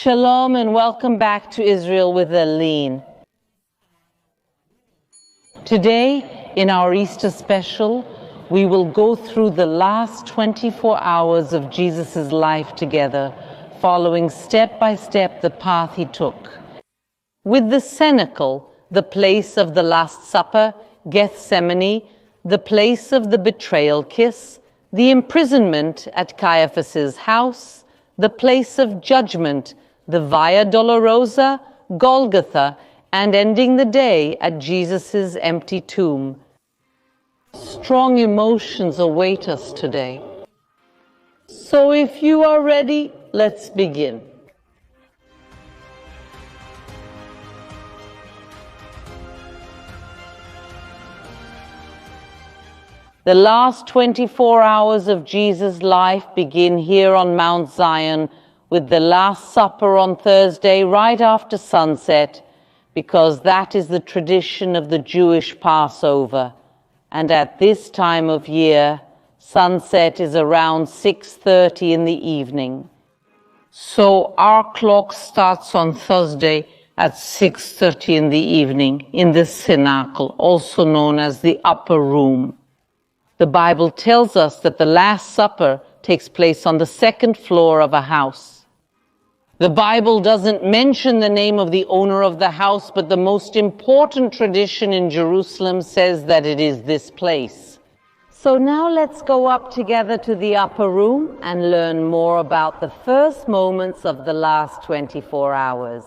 Shalom and welcome back to Israel with Aline. Today, in our Easter special, we will go through the last 24 hours of Jesus' life together, following step by step the path he took. With the cenacle, the place of the Last Supper, Gethsemane, the place of the betrayal kiss, the imprisonment at Caiaphas' house, the place of judgment, the Via Dolorosa, Golgotha, and ending the day at Jesus' empty tomb. Strong emotions await us today. So if you are ready, let's begin. The last 24 hours of Jesus' life begin here on Mount Zion with the Last Supper on Thursday right after sunset, because that is the tradition of the Jewish Passover. And at this time of year, sunset is around 6:30 in the evening. So our clock starts on Thursday at 6:30 in the evening in the cenacle, also known as the upper room. The Bible tells us that the Last Supper takes place on the second floor of a house. The Bible doesn't mention the name of the owner of the house, but the most important tradition in Jerusalem says that it is this place. So now let's go up together to the upper room and learn more about the first moments of the last 24 hours.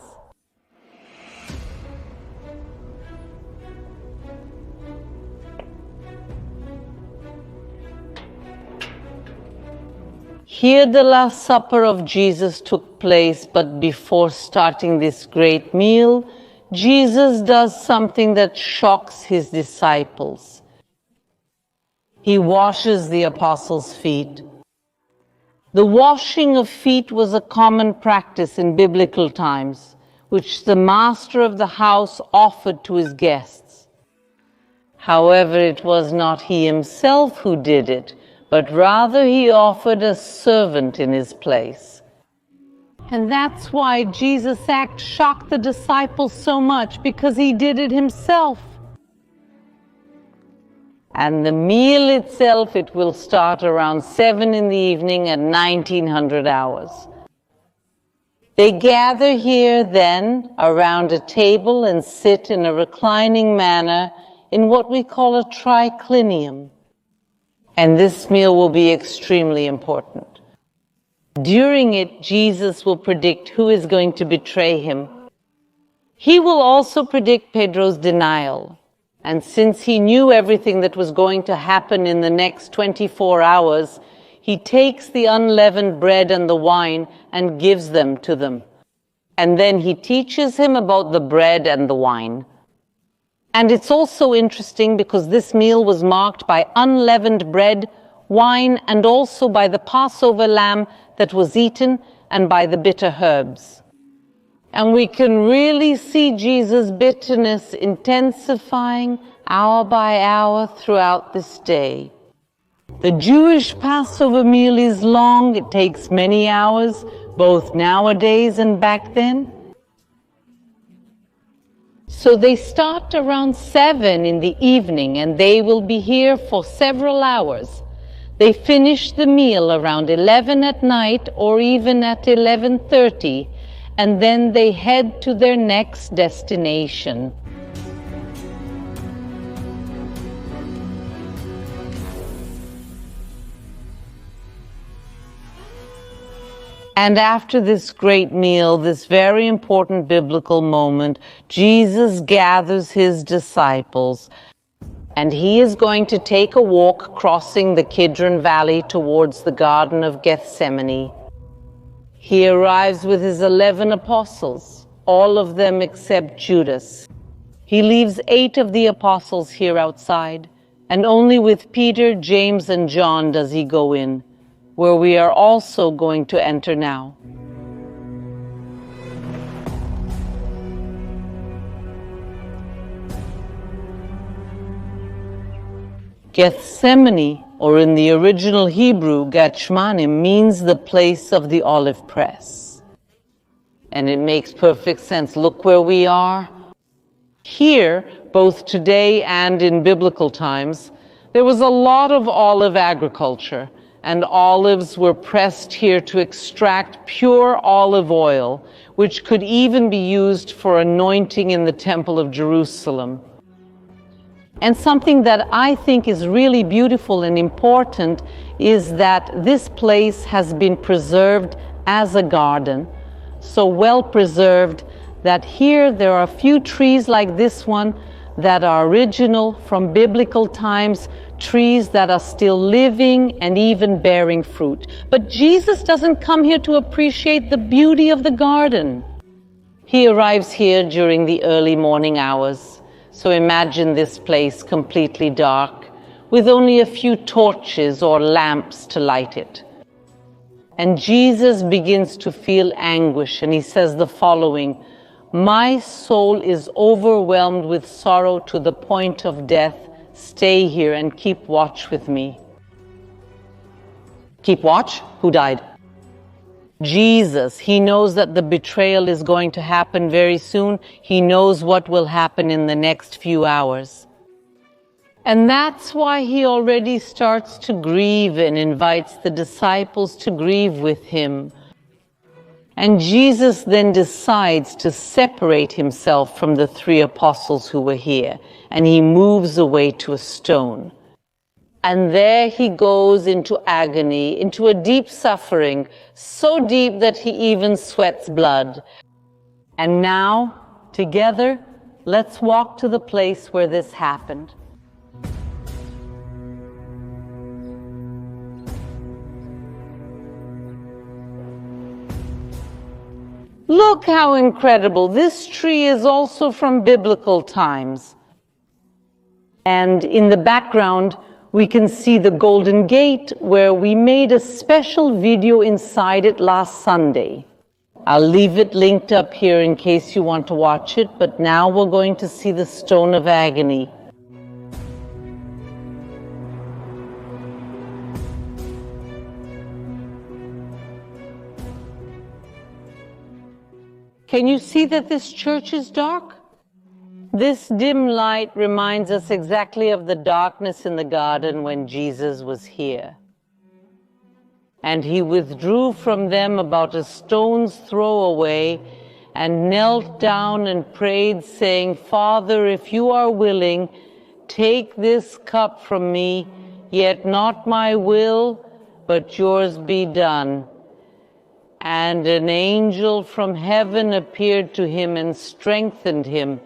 Here the Last Supper of Jesus took place, but before starting this great meal, Jesus does something that shocks his disciples. He washes the apostles' feet. The washing of feet was a common practice in biblical times, which the master of the house offered to his guests. However, it was not he himself who did it, but rather he offered a servant in his place. And that's why Jesus' act shocked the disciples so much, because he did it himself. And the meal itself, it will start around 7 in the evening at 1900 hours. They gather here then around a table and sit in a reclining manner in what we call a triclinium. And this meal will be extremely important. During it, Jesus will predict who is going to betray him. He will also predict Pedro's denial. And since he knew everything that was going to happen in the next 24 hours, he takes the unleavened bread and the wine and gives them to them. And then he teaches him about the bread and the wine. And it's also interesting because this meal was marked by unleavened bread, wine, and also by the Passover lamb that was eaten and by the bitter herbs. And we can really see Jesus' bitterness intensifying hour by hour throughout this day. The Jewish Passover meal is long. It takes many hours, both nowadays and back then. So they start around 7 in the evening and they will be here for several hours. They finish the meal around 11 at night or even at 11:30, and then they head to their next destination. And after this great meal, this very important biblical moment, Jesus gathers his disciples, and he is going to take a walk crossing the Kidron Valley towards the Garden of Gethsemane. He arrives with his 11 apostles, all of them except Judas. He leaves 8 of the apostles here outside, and only with Peter, James, and John does he go in, where we are also going to enter now. Gethsemane, or in the original Hebrew, Gethsemane, means the place of the olive press. and it makes perfect sense. Look where we are. Here, both today and in biblical times, there was a lot of olive agriculture, and olives were pressed here to extract pure olive oil, which could even be used for anointing in the Temple of Jerusalem. And something that I think is really beautiful and important is that this place has been preserved as a garden, so well preserved that here there are a few trees like this one that are original from biblical times, trees that are still living and even bearing fruit. But Jesus doesn't come here to appreciate the beauty of the garden. He arrives here during the early morning hours. So imagine this place completely dark, with only a few torches or lamps to light it. And Jesus begins to feel anguish, and he says the following: "My soul is overwhelmed with sorrow to the point of death. Stay here and keep watch with me." Keep watch? Who died? Jesus. He knows that the betrayal is going to happen very soon. He knows what will happen in the next few hours. And that's why he already starts to grieve and invites the disciples to grieve with him. And Jesus then decides to separate himself from the 3 apostles who were here, and he moves away to a stone. And there he goes into agony, into a deep suffering, so deep that he even sweats blood. And now, together, let's walk to the place where this happened. Look how incredible. This tree is also from biblical times. And in the background, we can see the Golden Gate, where we made a special video inside it last Sunday. I'll leave it linked up here in case you want to watch it, but now we're going to see the Stone of Agony. Can you see that this church is dark? This dim light reminds us exactly of the darkness in the garden when Jesus was here. And he withdrew from them about a stone's throw away and knelt down and prayed, saying, "Father, if you are willing, take this cup from me, yet not my will, but yours be done." And an angel from heaven appeared to him and strengthened him.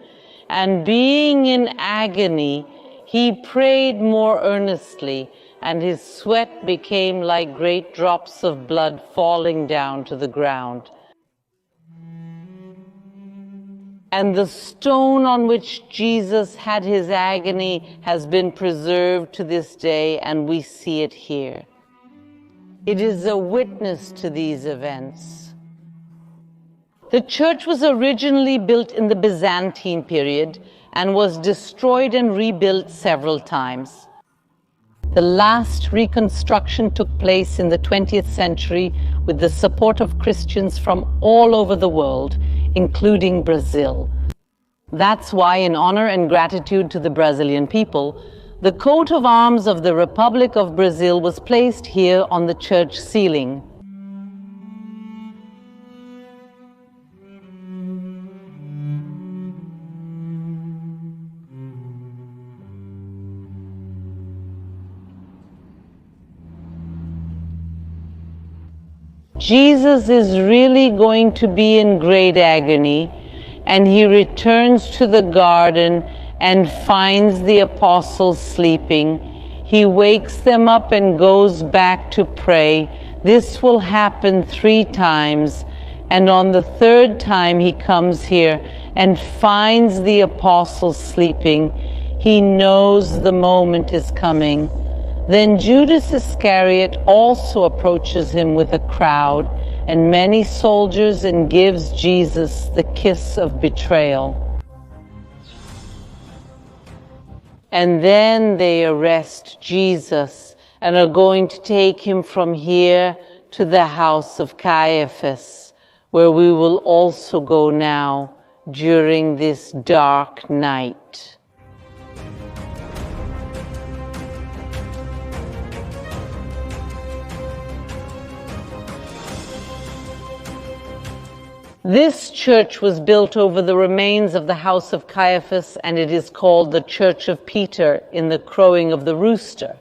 And being in agony, he prayed more earnestly, and his sweat became like great drops of blood falling down to the ground. And the stone on which Jesus had his agony has been preserved to this day, and we see it here. It is a witness to these events. The church was originally built in the Byzantine period and was destroyed and rebuilt several times. The last reconstruction took place in the 20th century with the support of Christians from all over the world, including Brazil. That's why, in honor and gratitude to the Brazilian people, the coat of arms of the Republic of Brazil was placed here on the church ceiling. Jesus is really going to be in great agony, and he returns to the garden and finds the apostles sleeping. He wakes them up and goes back to pray. This will happen 3 times, and on the 3rd time he comes here and finds the apostles sleeping. He knows the moment is coming. Then Judas Iscariot also approaches him with a crowd and many soldiers and gives Jesus the kiss of betrayal. And then they arrest Jesus and are going to take him from here to the house of Caiaphas, where we will also go now during this dark night. This church was built over the remains of the house of Caiaphas, and it is called the Church of Peter in the crowing of the rooster.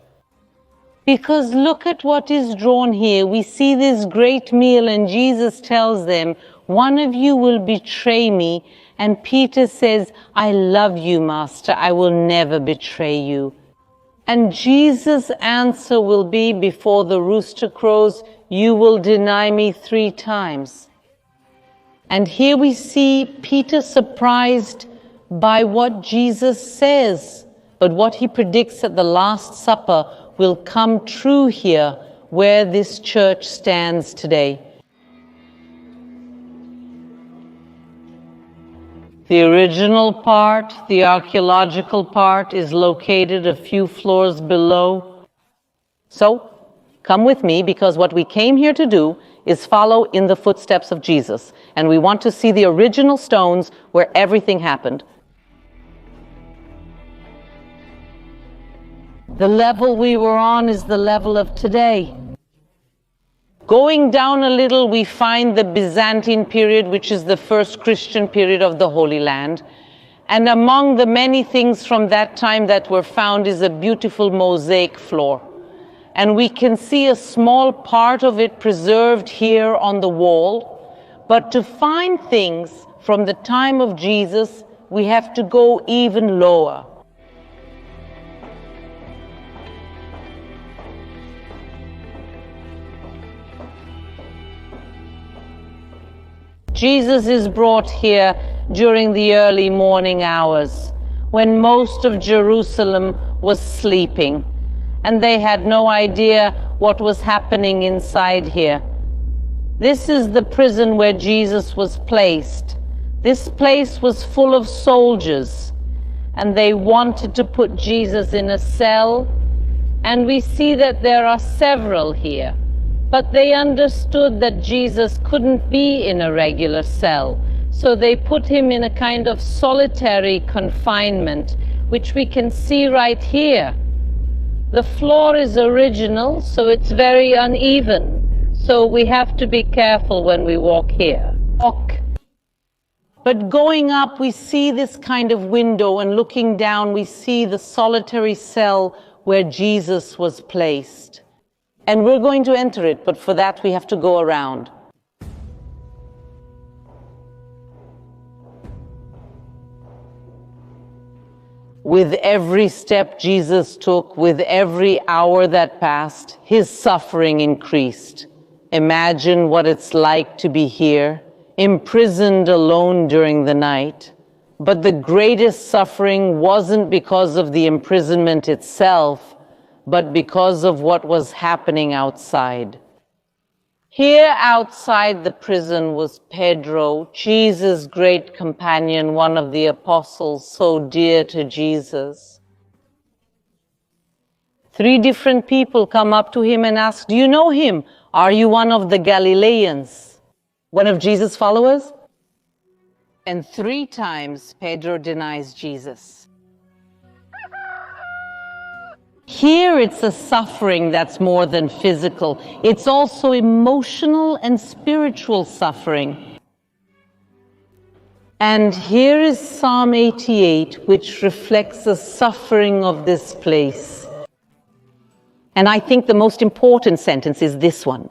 Because look at what is drawn here. We see this great meal, and Jesus tells them, one of you will betray me. And Peter says, I love you, Master. I will never betray you. And Jesus' answer will be, before the rooster crows, you will deny me 3 times. And here we see Peter surprised by what Jesus says, but what he predicts at the Last Supper will come true here where this church stands today. The original part, the archaeological part, is located a few floors below. So, come with me, because what we came here to do is follow in the footsteps of Jesus. And we want to see the original stones where everything happened. The level we were on is the level of today. Going down a little, we find the Byzantine period, which is the first Christian period of the Holy Land. And among the many things from that time that were found is a beautiful mosaic floor. And we can see a small part of it preserved here on the wall. But to find things from the time of Jesus, we have to go even lower. Jesus is brought here during the early morning hours, when most of Jerusalem was sleeping, and they had no idea what was happening inside here. This is the prison where Jesus was placed. This place was full of soldiers, and they wanted to put Jesus in a cell, and we see that there are several here. But they understood that Jesus couldn't be in a regular cell, so they put him in a kind of solitary confinement, which we can see right here. The floor is original, so it's very uneven, so we have to be careful when we walk here. But going up, we see this kind of window, and looking down, we see the solitary cell where Jesus was placed. And we're going to enter it, but for that we have to go around. With every step Jesus took, with every hour that passed, his suffering increased. Imagine what it's like to be here, imprisoned alone during the night. But the greatest suffering wasn't because of the imprisonment itself, but because of what was happening outside. Here outside the prison was Pedro, Jesus' great companion, one of the apostles, so dear to Jesus. 3 different people come up to him and ask, "Do you know him? Are you one of the Galileans, one of Jesus' followers?" And 3 times Pedro denies Jesus. Here it's a suffering that's more than physical. It's also emotional and spiritual suffering. And here is Psalm 88, which reflects the suffering of this place. And I think the most important sentence is this one.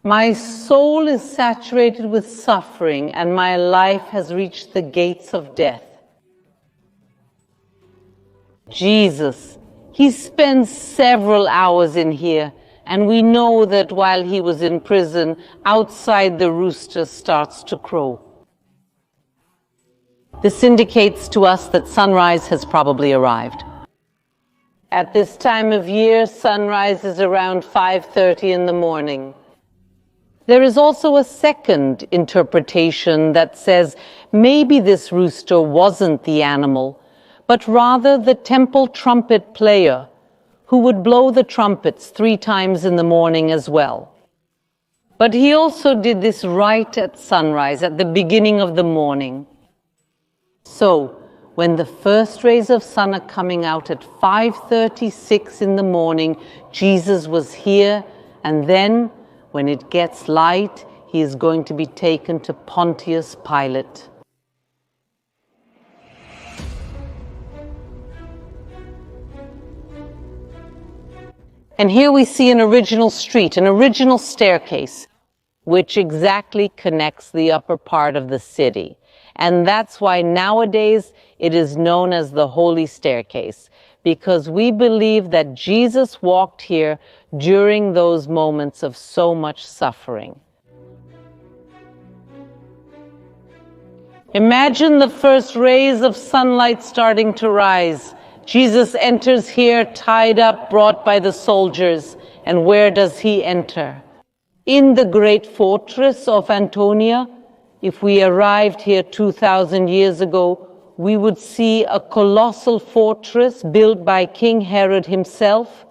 My soul is saturated with suffering, and my life has reached the gates of death. Jesus, he spends several hours in here, and we know that while he was in prison, outside the rooster starts to crow. This indicates to us that sunrise has probably arrived. At this time of year, sunrise is around 5:30 in the morning. There is also a second interpretation that says maybe this rooster wasn't the animal, but rather the temple trumpet player, who would blow the trumpets 3 times in the morning as well. But he also did this right at sunrise, at the beginning of the morning. So, when the first rays of sun are coming out at 5:36 in the morning, Jesus was here, and then, when it gets light, he is going to be taken to Pontius Pilate. And here we see an original street, an original staircase, which exactly connects the upper part of the city. And that's why nowadays it is known as the Holy Staircase, because we believe that Jesus walked here during those moments of so much suffering. Imagine the first rays of sunlight starting to rise. Jesus enters here tied up, brought by the soldiers. And where does he enter? In the great fortress of Antonia. If we arrived here 2,000 years ago, we would see a colossal fortress built by King Herod himself.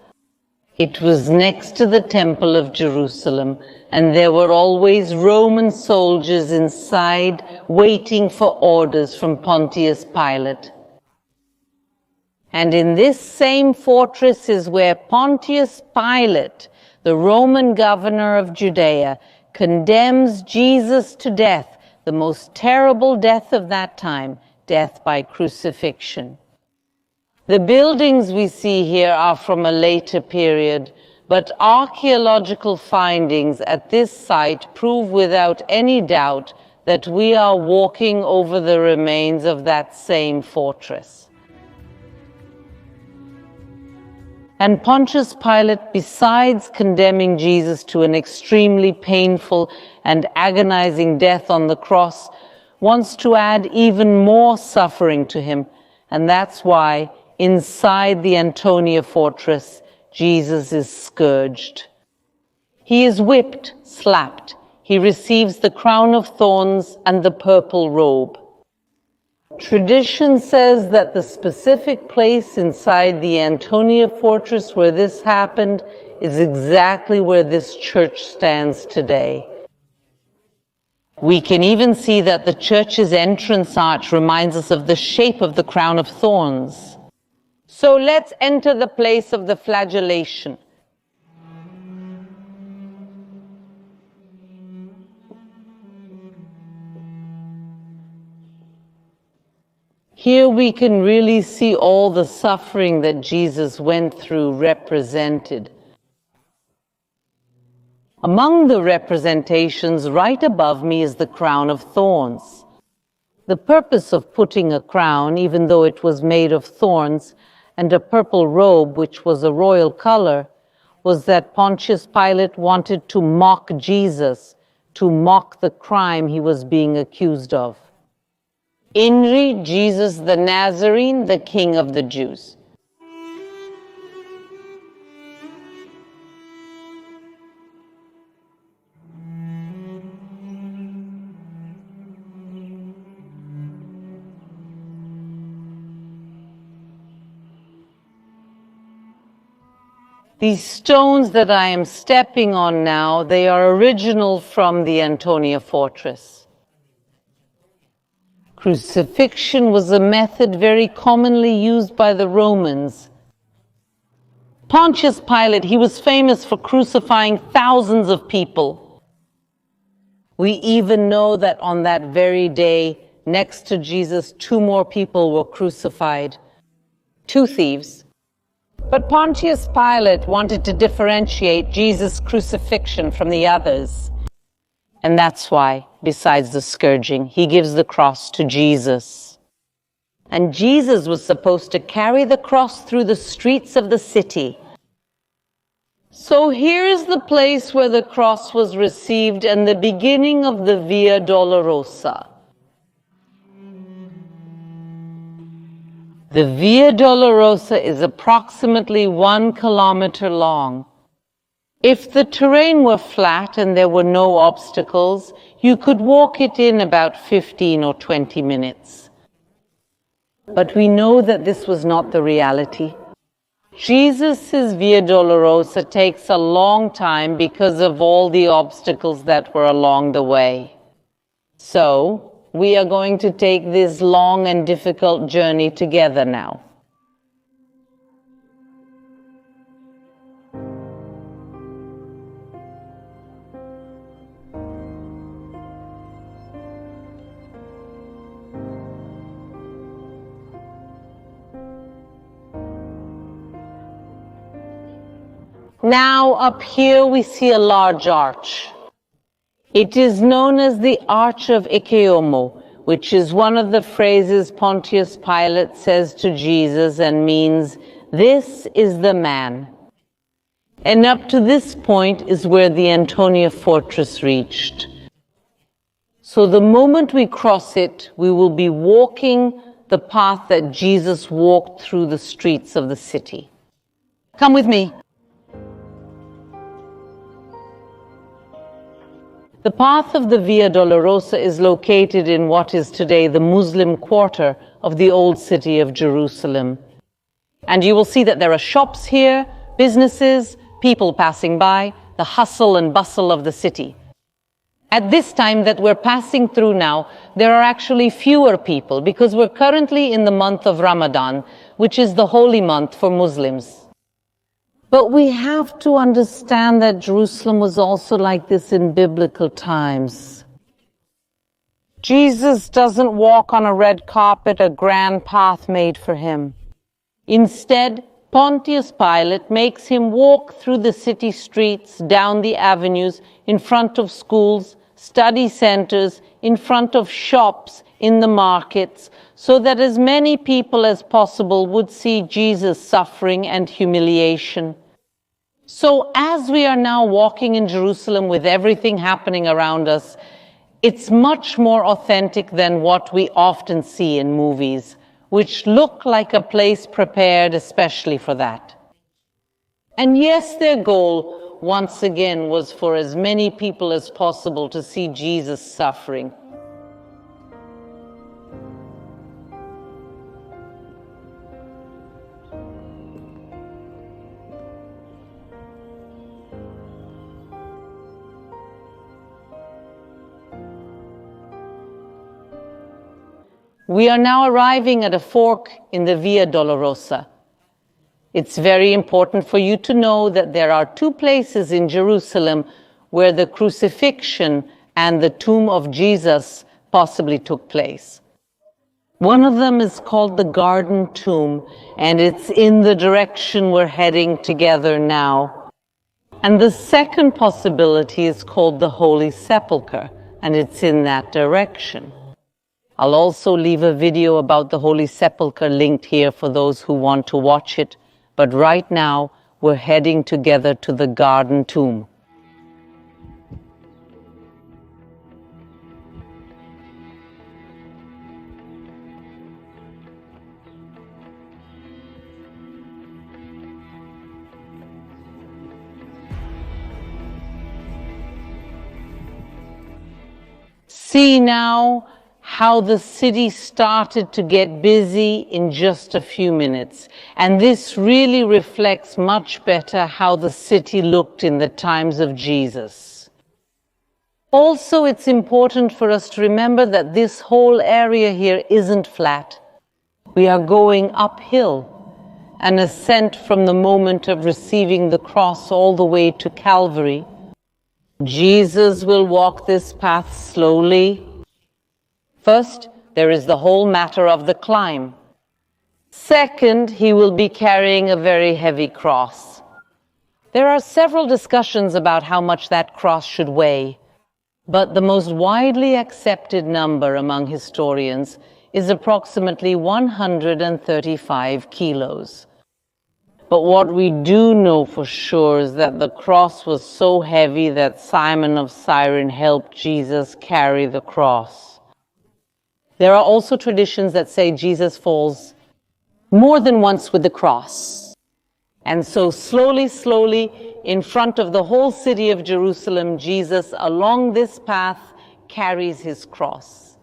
It was next to the Temple of Jerusalem, and there were always Roman soldiers inside waiting for orders from Pontius Pilate. And in this same fortress is where Pontius Pilate, the Roman governor of Judea, condemns Jesus to death, the most terrible death of that time, death by crucifixion. The buildings we see here are from a later period, but archaeological findings at this site prove without any doubt that we are walking over the remains of that same fortress. And Pontius Pilate, besides condemning Jesus to an extremely painful and agonizing death on the cross, wants to add even more suffering to him. And that's why inside the Antonia fortress, Jesus is scourged. He is whipped, slapped. He receives the crown of thorns and the purple robe. Tradition says that the specific place inside the Antonia fortress where this happened is exactly where this church stands today. We can even see that the church's entrance arch reminds us of the shape of the crown of thorns. So let's enter the place of the flagellation. Here we can really see all the suffering that Jesus went through represented. Among the representations right above me is the crown of thorns. The purpose of putting a crown, even though it was made of thorns, and a purple robe, which was a royal color, was that Pontius Pilate wanted to mock Jesus, to mock the crime he was being accused of. Inri, Jesus the Nazarene, the King of the Jews. These stones that I am stepping on now, they are original from the Antonia fortress. Crucifixion was a method very commonly used by the Romans. Pontius Pilate, he was famous for crucifying thousands of people. We even know that on that very day, next to Jesus, 2 more people were crucified. 2 thieves. But Pontius Pilate wanted to differentiate Jesus' crucifixion from the others. And that's why, besides the scourging, he gives the cross to Jesus. And Jesus was supposed to carry the cross through the streets of the city. So here is the place where the cross was received and the beginning of the Via Dolorosa. The Via Dolorosa is approximately 1 kilometer long. If the terrain were flat and there were no obstacles, you could walk it in about 15 or 20 minutes. But we know that this was not the reality. Jesus' Via Dolorosa takes a long time because of all the obstacles that were along the way. So, we are going to take this long and difficult journey together now. Now up here we see a large arch. It is known as the Arch of Ikeomo, which is one of the phrases Pontius Pilate says to Jesus and means, "This is the man." And up to this point is where the Antonia fortress reached. So the moment we cross it, we will be walking the path that Jesus walked through the streets of the city. Come with me. The path of the Via Dolorosa is located in what is today the Muslim quarter of the old city of Jerusalem. And you will see that there are shops here, businesses, people passing by, the hustle and bustle of the city. At this time that we're passing through now, there are actually fewer people because we're currently in the month of Ramadan, which is the holy month for Muslims. But we have to understand that Jerusalem was also like this in biblical times. Jesus doesn't walk on a red carpet, a grand path made for him. Instead, Pontius Pilate makes him walk through the city streets, down the avenues, in front of schools, study centers, in front of shops, in the markets, so that as many people as possible would see Jesus' suffering and humiliation. So as we are now walking in Jerusalem with everything happening around us, it's much more authentic than what we often see in movies, which look like a place prepared especially for that. And yes, their goal, once again, was for as many people as possible to see Jesus suffering. We are now arriving at a fork in the Via Dolorosa. It's very important for you to know that there are two places in Jerusalem where the crucifixion and the tomb of Jesus possibly took place. One of them is called the Garden Tomb, and it's in the direction we're heading together now. And the second possibility is called the Holy Sepulchre, and it's in that direction. I'll also leave a video about the Holy Sepulchre linked here for those who want to watch it, but right now we're heading together to the Garden Tomb. See now how the city started to get busy in just a few minutes. And this really reflects much better how the city looked in the times of Jesus. Also, it's important for us to remember that this whole area here isn't flat. We are going uphill, an ascent from the moment of receiving the cross all the way to Calvary. Jesus will walk this path slowly. First, there is the whole matter of the climb. Second, he will be carrying a very heavy cross. There are several discussions about how much that cross should weigh, but the most widely accepted number among historians is approximately 135 kilos. But what we do know for sure is that the cross was so heavy that Simon of Cyrene helped Jesus carry the cross. There are also traditions that say Jesus falls more than once with the cross. And so slowly, in front of the whole city of Jerusalem, Jesus, along this path, carries his cross.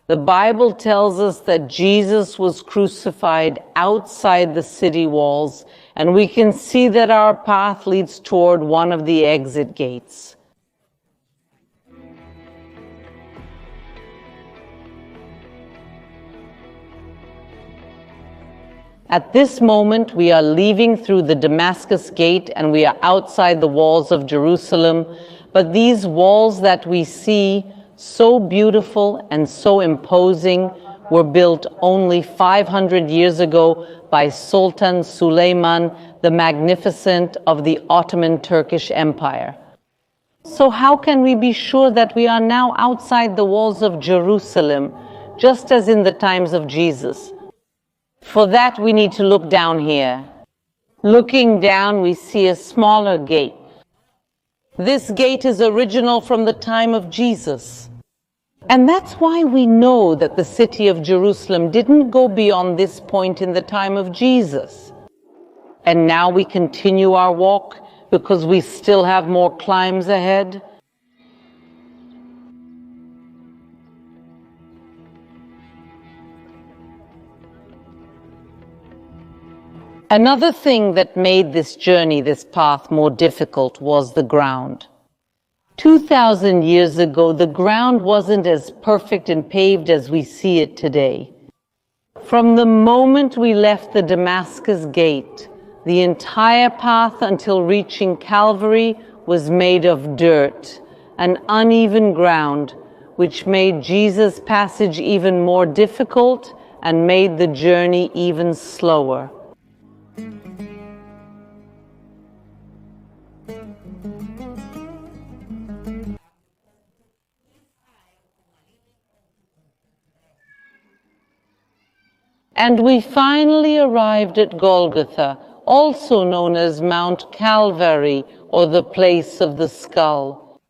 The Bible tells us that Jesus was crucified outside the city walls, and we can see that our path leads toward one of the exit gates. At this moment, we are leaving through the Damascus gate and we are outside the walls of Jerusalem. But these walls that we see, so beautiful and so imposing, were built only 500 years ago by Sultan Süleyman the Magnificent of the Ottoman Turkish Empire. So how can we be sure that we are now outside the walls of Jerusalem, just as in the times of Jesus? For that, we need to look down here. Looking down, we see a smaller gate. This gate is original from the time of Jesus. And that's why we know that the city of Jerusalem didn't go beyond this point in the time of Jesus. And now we continue our walk because we still have more climbs ahead. Another thing that made this journey, this path, more difficult was the ground. 2,000 years ago, the ground wasn't as perfect and paved as we see it today. From the moment we left the Damascus gate, the entire path until reaching Calvary was made of dirt, an uneven ground, which made Jesus' passage even more difficult and made the journey even slower. And we finally arrived at Golgotha, also known as Mount Calvary, or the place of the skull.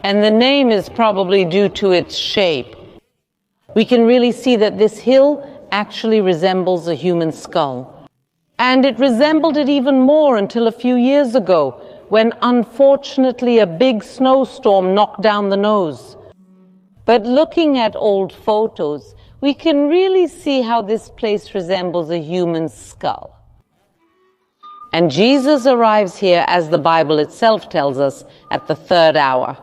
And the name is probably due to its shape. We can really see that this hill actually resembles a human skull. And it resembled it even more until a few years ago, when unfortunately a big snowstorm knocked down the nose. But looking at old photos, we can really see how this place resembles a human skull. And Jesus arrives here, as the Bible itself tells us, at the 3rd hour.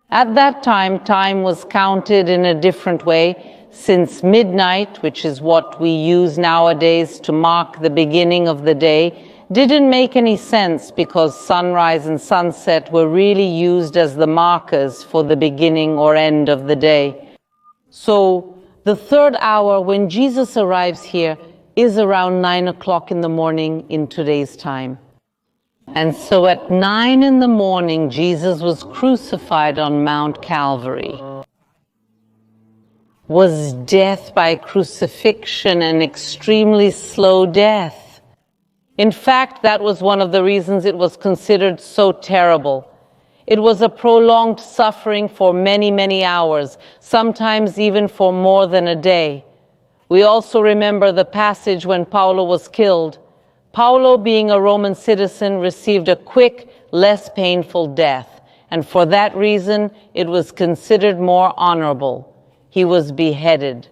At that time, time was counted in a different way, since midnight, which is what we use nowadays to mark the beginning of the day, didn't make any sense because sunrise and sunset were really used as the markers for the beginning or end of the day. So the 3rd hour, when Jesus arrives here, is around 9 o'clock in the morning in today's time. And so at 9 in the morning, Jesus was crucified on Mount Calvary. Was death by crucifixion an extremely slow death? In fact, that was one of the reasons it was considered so terrible. It was a prolonged suffering for many, many hours, sometimes even for more than a day. We also remember the passage when Paulo was killed. Paulo, being a Roman citizen, received a quick, less painful death, and for that reason, it was considered more honorable. He was beheaded.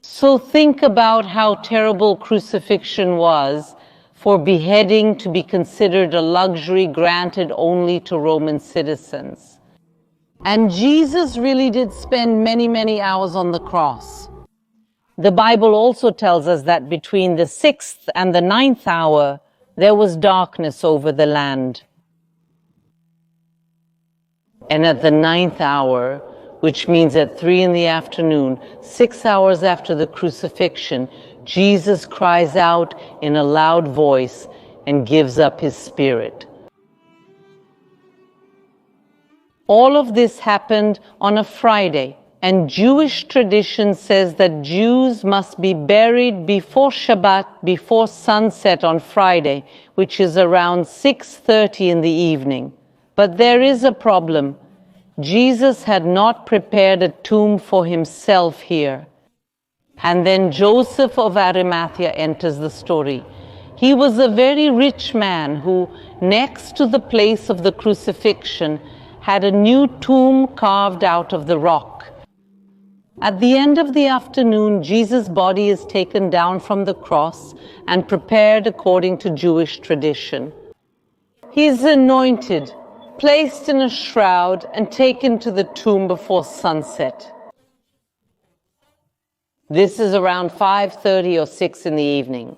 So think about how terrible crucifixion was, for beheading to be considered a luxury granted only to Roman citizens. And Jesus really did spend many, many hours on the cross. The Bible also tells us that between the 6th and the 9th hour, there was darkness over the land. And at the 9th hour, which means at 3 in the afternoon, 6 hours after the crucifixion, Jesus cries out in a loud voice and gives up his spirit. All of this happened on a Friday, and Jewish tradition says that Jews must be buried before Shabbat, before sunset on Friday, which is around 6:30 in the evening. But there is a problem. Jesus had not prepared a tomb for himself here. And then Joseph of Arimathea enters the story. He was a very rich man who, next to the place of the crucifixion, had a new tomb carved out of the rock. At the end of the afternoon, Jesus' body is taken down from the cross and prepared according to Jewish tradition. He is anointed, placed in a shroud, and taken to the tomb before sunset. This is around 5:30 or 6 in the evening.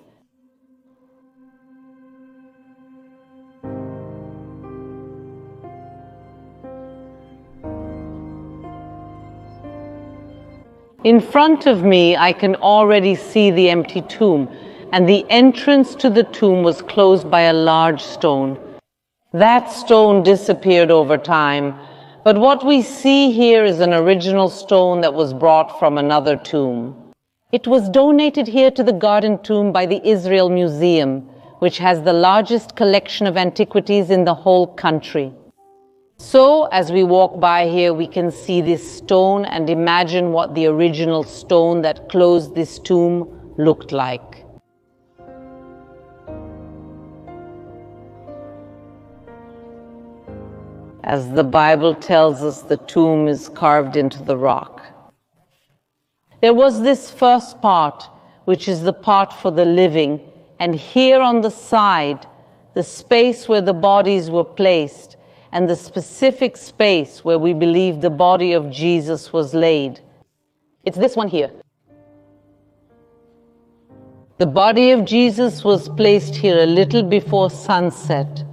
In front of me, I can already see the empty tomb, and the entrance to the tomb was closed by a large stone. That stone disappeared over time, but what we see here is an original stone that was brought from another tomb. It was donated here to the Garden Tomb by the Israel Museum, which has the largest collection of antiquities in the whole country. So, as we walk by here, we can see this stone and imagine what the original stone that closed this tomb looked like. As the Bible tells us, the tomb is carved into the rock. There was this first part, which is the part for the living, and here on the side, the space where the bodies were placed, and the specific space where we believe the body of Jesus was laid. It's this one here. The body of Jesus was placed here a little before sunset,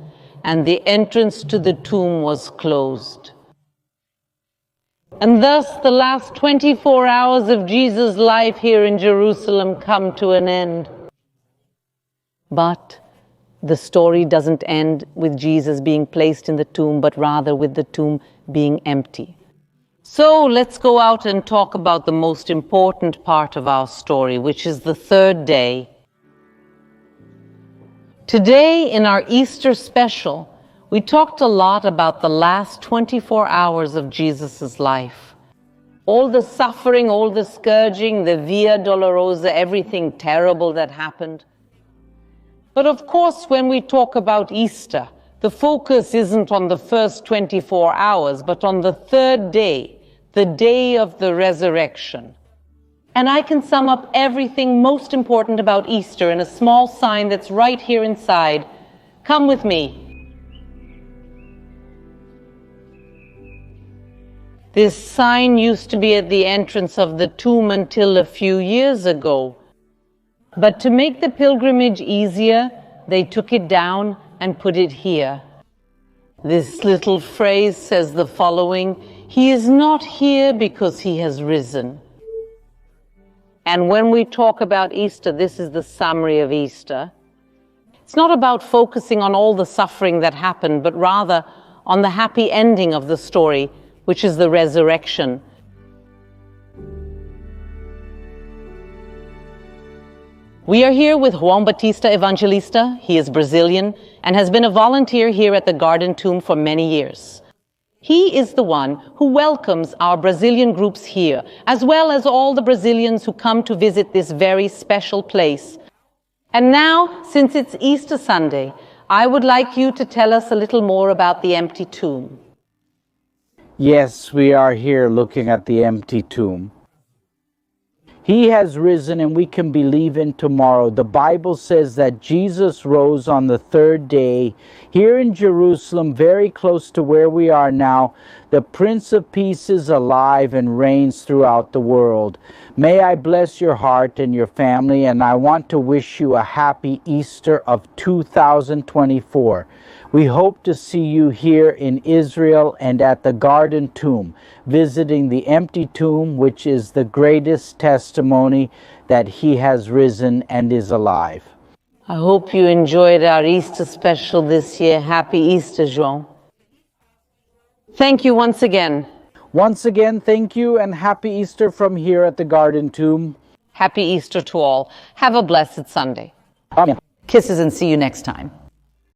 and the entrance to the tomb was closed. And thus the last 24 hours of Jesus' life here in Jerusalem come to an end. But the story doesn't end with Jesus being placed in the tomb, but rather with the tomb being empty. So let's go out and talk about the most important part of our story, which is the third day. Today, in our Easter special, we talked a lot about the last 24 hours of Jesus' life. All the suffering, all the scourging, the Via Dolorosa, everything terrible that happened. But of course, when we talk about Easter, the focus isn't on the first 24 hours, but on the third day, the day of the resurrection. And I can sum up everything most important about Easter in a small sign that's right here inside. Come with me. This sign used to be at the entrance of the tomb until a few years ago. But to make the pilgrimage easier, they took it down and put it here. This little phrase says the following: "He is not here because he has risen." And when we talk about Easter, this is the summary of Easter. It's not about focusing on all the suffering that happened, but rather on the happy ending of the story, which is the resurrection. We are here with João Batista Evangelista. He is Brazilian and has been a volunteer here at the Garden Tomb for many years. He is the one who welcomes our Brazilian groups here, as well as all the Brazilians who come to visit this very special place. And now, since it's Easter Sunday, I would like you to tell us a little more about the empty tomb. Yes, we are here looking at the empty tomb. He has risen and we can believe in tomorrow. The Bible says that Jesus rose on the third day. Here in Jerusalem, very close to where we are now, the Prince of Peace is alive and reigns throughout the world. May I bless your heart and your family, and I want to wish you a happy Easter of 2024. We hope to see you here in Israel and at the Garden Tomb, visiting the empty tomb, which is the greatest testimony that he has risen and is alive. I hope you enjoyed our Easter special this year. Happy Easter, João. Thank you once again. Once again, thank you and happy Easter from here at the Garden Tomb. Happy Easter to all. Have a blessed Sunday. Amen. Kisses and see you next time.